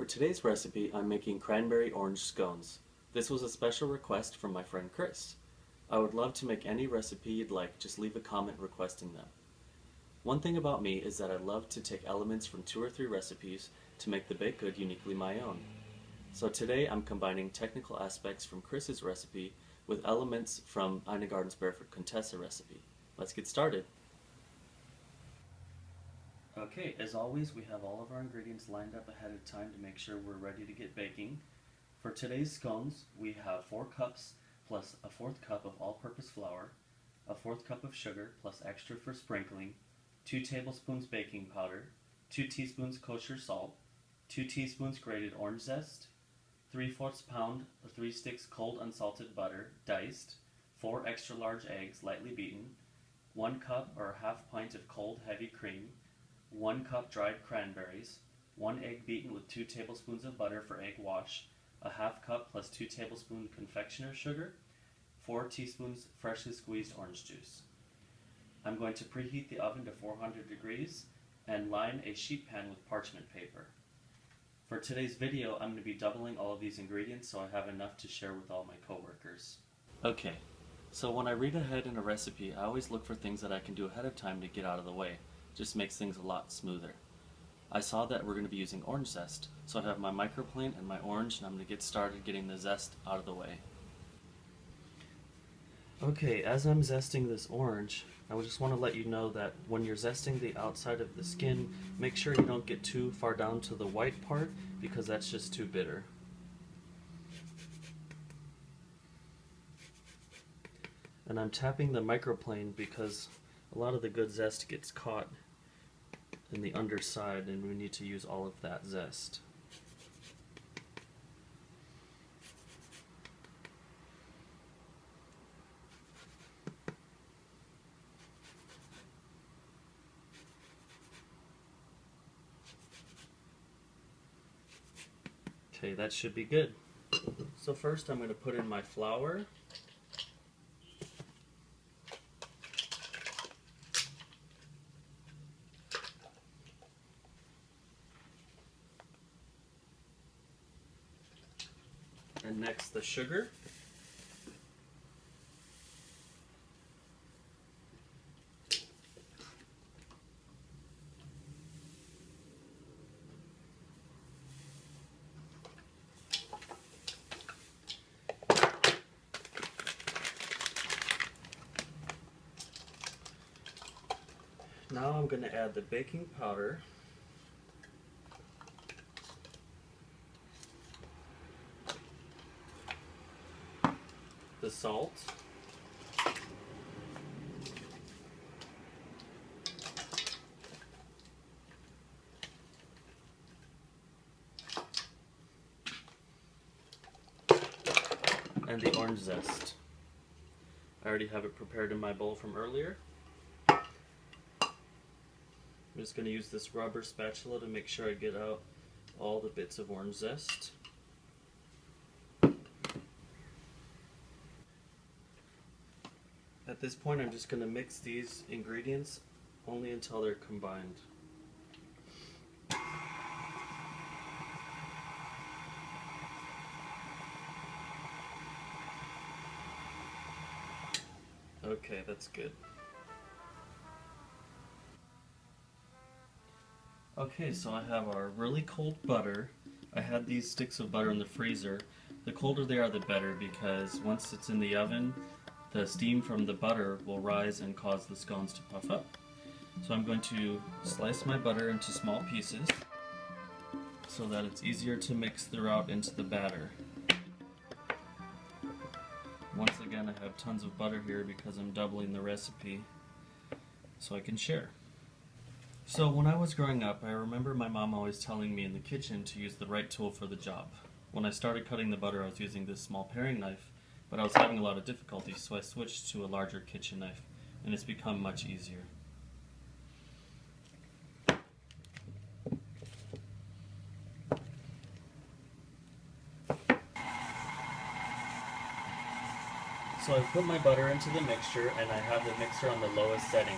today's recipe, I'm making cranberry orange scones. This was a special request from my friend Chris. I would love to make any recipe you'd like, just leave a comment requesting them. One thing about me is that I love to take elements from 2 or 3 recipes to make the baked good uniquely my own. So today I'm combining technical aspects from Chris's recipe with elements from Ina Garden's Barefoot Contessa recipe. Let's get started. Okay, as always, we have all of our ingredients lined up ahead of time to make sure we're ready to get baking. For today's scones, we have 4 cups plus a 4th cup of all-purpose flour, a 4th cup of sugar plus extra for sprinkling, 2 tablespoons baking powder, 2 teaspoons kosher salt, 2 teaspoons grated orange zest, 3/4 pound or 3 sticks cold unsalted butter, diced, 4 extra large eggs, lightly beaten, 1 cup or a half pint of cold heavy cream, 1 cup dried cranberries, 1 egg beaten with 2 tablespoons of butter for egg wash, a half cup plus 2 tablespoons confectioner's sugar, 4 teaspoons freshly squeezed orange juice. I'm going to preheat the oven to 400 degrees and line a sheet pan with parchment paper. For today's video, I'm going to be doubling all of these ingredients so I have enough to share with all my coworkers. Okay, so when I read ahead in a recipe, I always look for things that I can do ahead of time to get out of the way. Just makes things a lot smoother. I saw that we're going to be using orange zest, so I have my microplane and my orange, and I'm going to get started getting the zest out of the way. Okay, as I'm zesting this orange, I just want to let you know that when you're zesting the outside of the skin, make sure you don't get too far down to the white part, because that's just too bitter. And I'm tapping the microplane because a lot of the good zest gets caught in the underside, and we need to use all of that zest. Okay, that should be good. So first I'm going to put in my flour. And next the sugar. Now I'm going to add the baking powder, the salt, and the orange zest. I already have it prepared in my bowl from earlier. I'm just going to use this rubber spatula to make sure I get out all the bits of orange zest. At this point, I'm just going to mix these ingredients only until they're combined. Okay, that's good. Okay, so I have our really cold butter. I had these sticks of butter in the freezer. The colder they are, the better, because once it's in the oven, the steam from the butter will rise and cause the scones to puff up. So I'm going to slice my butter into small pieces so that it's easier to mix throughout into the batter. Once again, I have tons of butter here because I'm doubling the recipe so I can share. So when I was growing up, I remember my mom always telling me in the kitchen to use the right tool for the job. When I started cutting the butter, I was using this small paring knife, but I was having a lot of difficulty, so I switched to a larger kitchen knife, and it's become much easier. So I've put my butter into the mixture, and I have the mixer on the lowest setting.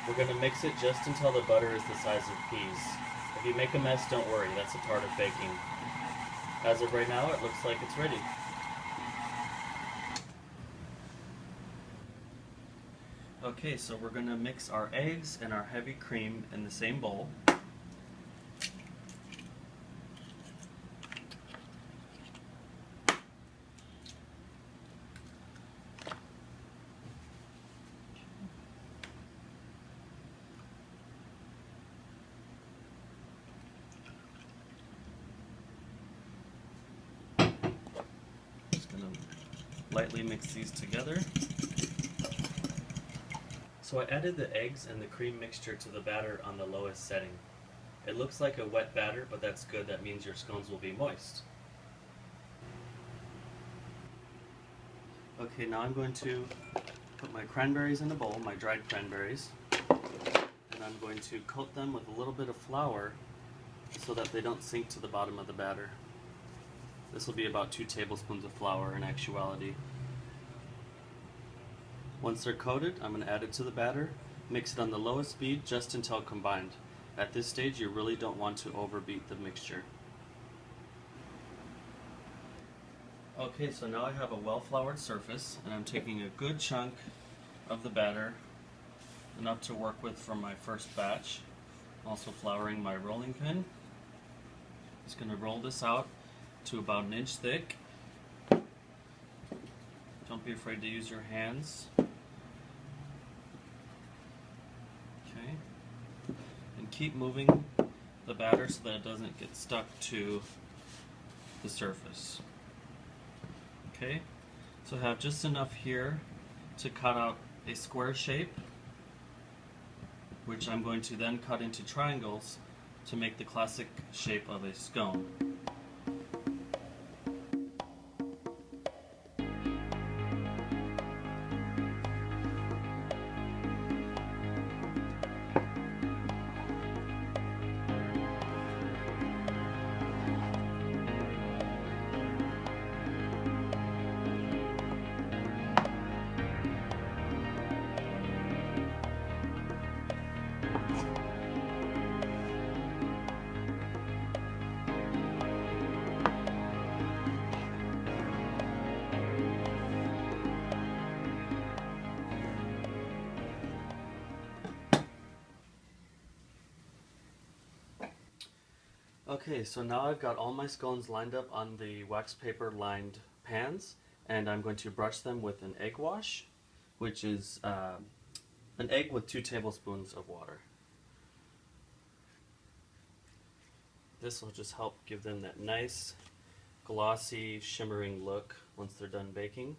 We're going to mix it just until the butter is the size of peas. If you make a mess, don't worry, that's a part of baking. As of right now, it looks like it's ready. Okay, so we're going to mix our eggs and our heavy cream in the same bowl. Just going to lightly mix these together. So I added the eggs and the cream mixture to the batter on the lowest setting. It looks like a wet batter, but that's good. That means your scones will be moist. Okay, now I'm going to put my cranberries in a bowl, my dried cranberries, and I'm going to coat them with a little bit of flour so that they don't sink to the bottom of the batter. This will be about 2 tablespoons of flour in actuality. Once they're coated, I'm going to add it to the batter, mix it on the lowest speed just until combined. At this stage, you really don't want to overbeat the mixture. Okay, so now I have a well-floured surface, and I'm taking a good chunk of the batter, enough to work with from my first batch. Also flouring my rolling pin. Just going to roll this out to about 1 inch thick. Don't be afraid to use your hands. Okay. And keep moving the batter so that it doesn't get stuck to the surface. Okay. So I have just enough here to cut out a square shape, which I'm going to then cut into triangles to make the classic shape of a scone. Okay, so now I've got all my scones lined up on the wax paper lined pans, and I'm going to brush them with an egg wash, which is an egg with 2 tablespoons of water. This will just help give them that nice, glossy, shimmering look once they're done baking.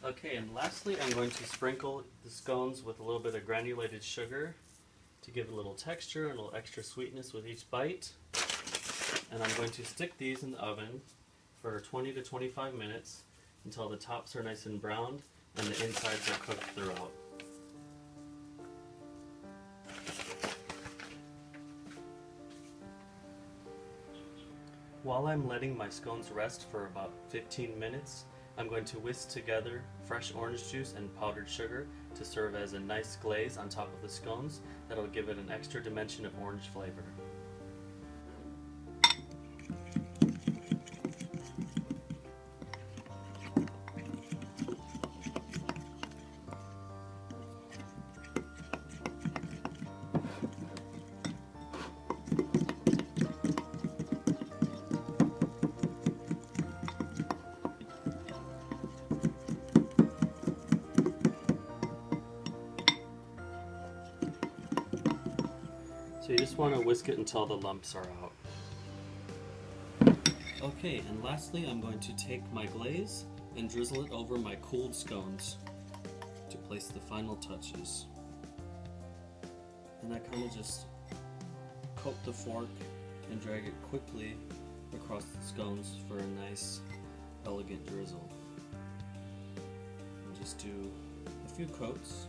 Okay, and lastly I'm going to sprinkle the scones with a little bit of granulated sugar to give it a little texture and a little extra sweetness with each bite. And I'm going to stick these in the oven for 20 to 25 minutes until the tops are nice and browned and the insides are cooked throughout. While I'm letting my scones rest for about 15 minutes, I'm going to whisk together fresh orange juice and powdered sugar to serve as a nice glaze on top of the scones that'll give it an extra dimension of orange flavor. So you just want to whisk it until the lumps are out. Okay, and lastly I'm going to take my glaze and drizzle it over my cooled scones to place the final touches. And I kind of just coat the fork and drag it quickly across the scones for a nice, elegant drizzle. And just do a few coats.